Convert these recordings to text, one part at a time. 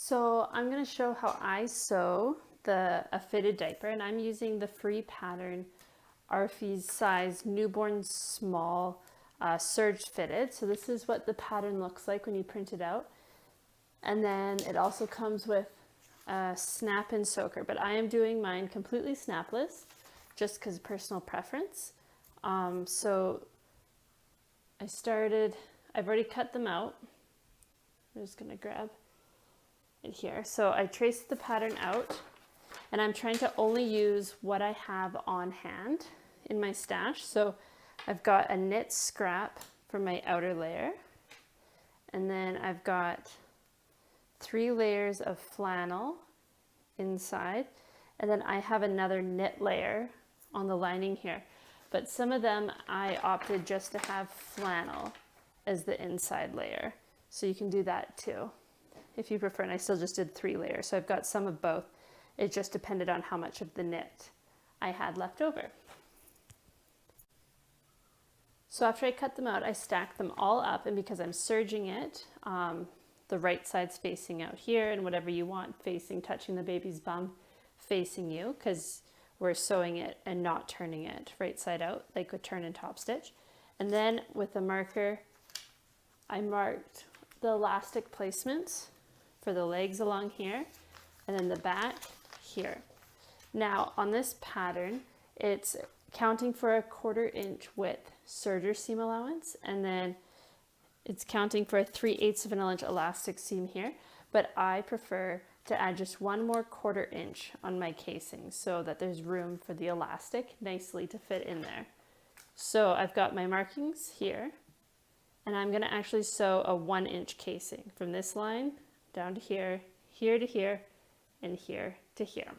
So I'm going to show how I sew a fitted diaper, and I'm using the free pattern Arfy's size newborn small Serged Fitted. So this is what the pattern looks like when you print it out. And then it also comes with a snap and soaker, but I am doing mine completely snapless just because of personal preference. So I've already cut them out. I'm just going to grab it here. So I traced the pattern out, and I'm trying to only use what I have on hand in my stash. So I've got a knit scrap for my outer layer, and then I've got 3 layers of flannel inside, and then I have another knit layer on the lining here. But some of them I opted just to have flannel as the inside layer. So you can do that too if you prefer, and I still just did 3 layers. So I've got some of both. It just depended on how much of the knit I had left over. So after I cut them out, I stacked them all up, and because I'm serging it, the right side's facing out here, and whatever you want facing, touching the baby's bum, facing you, because we're sewing it and not turning it right side out like a turn and top stitch. And then with a marker, I marked the elastic placements for the legs along here, and then the back here. Now on this pattern, it's counting for a 1/4 inch width serger seam allowance, and then it's counting for a 3/8 of an inch elastic seam here, but I prefer to add just 1 more 1/4 inch on my casing so that there's room for the elastic nicely to fit in there. So I've got my markings here, and I'm going to actually sew a 1 inch casing from this line down to here, here to here, and here to here.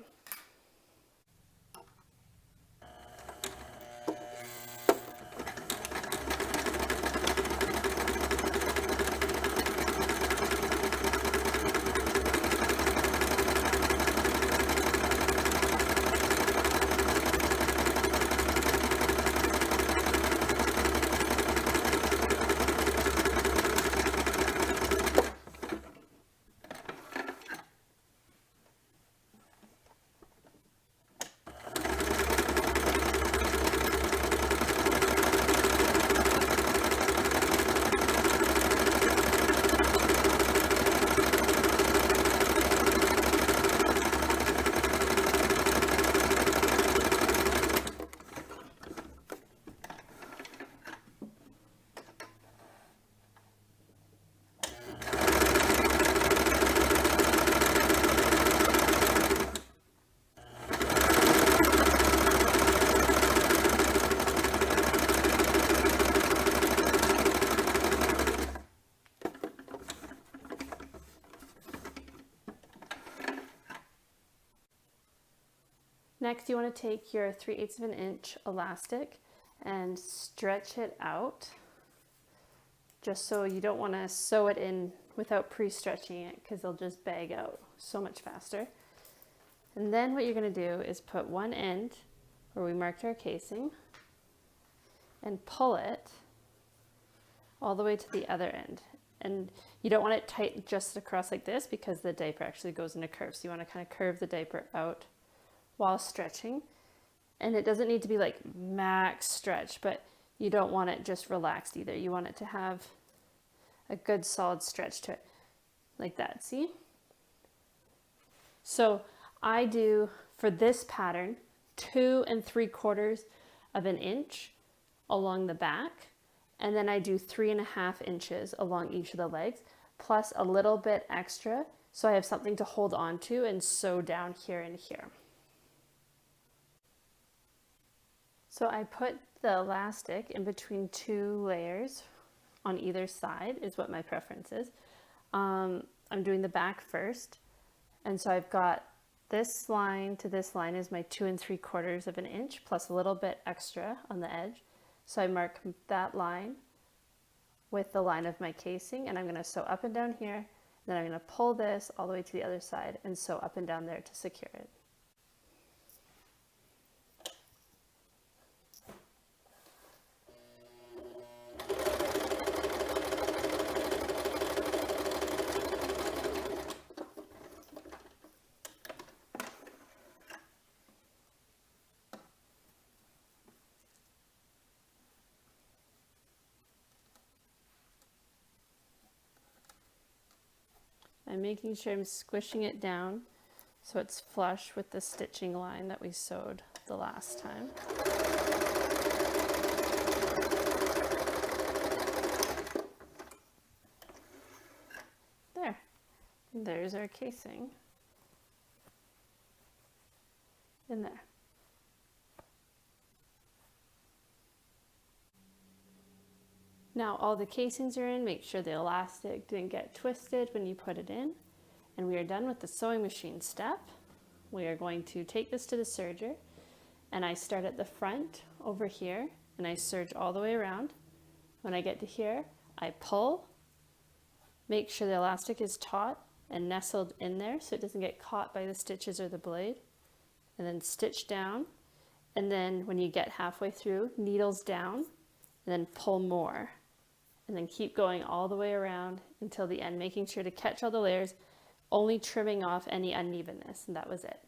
Next, you want to take your 3/8 of an inch elastic and stretch it out, just so you don't want to sew it in without pre-stretching it, because they'll just bag out so much faster. And then what you're going to do is put one end where we marked our casing and pull it all the way to the other end. And you don't want it tight just across like this, because the diaper actually goes in a curve. So you want to kind of curve the diaper out while stretching, and it doesn't need to be like max stretch, but you don't want it just relaxed either. You want it to have a good solid stretch to it, like that. See? So I do, for this pattern, 2 3/4 of an inch along the back, and then I do 3.5 inches along each of the legs, plus a little bit extra, so I have something to hold on to and sew down here and here. So I put the elastic in between 2 layers on either side, is what my preference is. I'm doing the back first, and so I've got this line to this line is my 2 3/4 of an inch, plus a little bit extra on the edge. So I mark that line with the line of my casing, and I'm going to sew up and down here, then I'm going to pull this all the way to the other side and sew up and down there to secure it. I'm making sure I'm squishing it down so it's flush with the stitching line that we sewed the last time. There. And there's our casing in there. Now all the casings are in. Make sure the elastic didn't get twisted when you put it in. And we are done with the sewing machine step. We are going to take this to the serger, and I start at the front over here and I serge all the way around. When I get to here, I pull, make sure the elastic is taut and nestled in there so it doesn't get caught by the stitches or the blade, and then stitch down. And then when you get halfway through, needles down, and then pull more. And then keep going all the way around until the end, making sure to catch all the layers, only trimming off any unevenness, and that was it.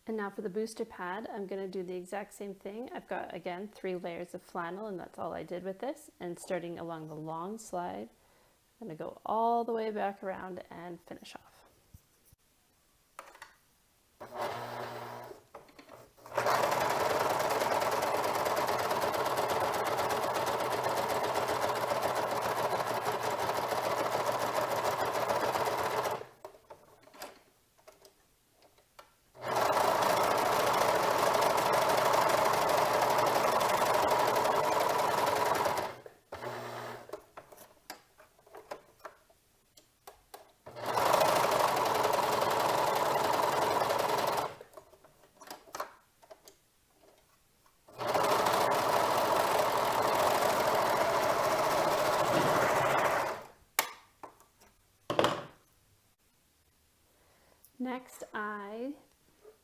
And now for the booster pad, I'm going to do the exact same thing. I've got, again, 3 layers of flannel, and that's all I did with this. And starting along the long slide, I'm going to go all the way back around and finish off. Next, I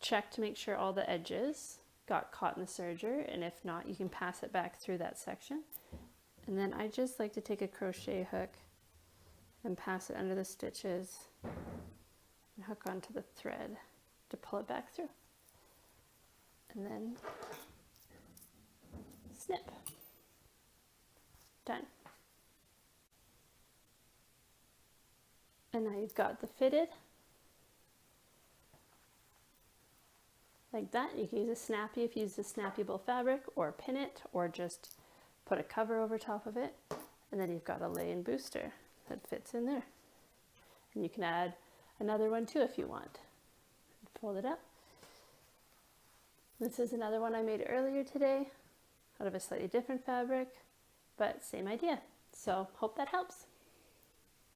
check to make sure all the edges got caught in the serger, and if not, you can pass it back through that section. And then I just like to take a crochet hook and pass it under the stitches and hook onto the thread to pull it back through. And then snip. Done. And now you've got the fitted. Like that. You can use a Snappi if you use a snappable fabric, or pin it, or just put a cover over top of it. And then you've got a lay-in booster that fits in there. And you can add another one too if you want. Fold it up. This is another one I made earlier today out of a slightly different fabric, but same idea. So hope that helps.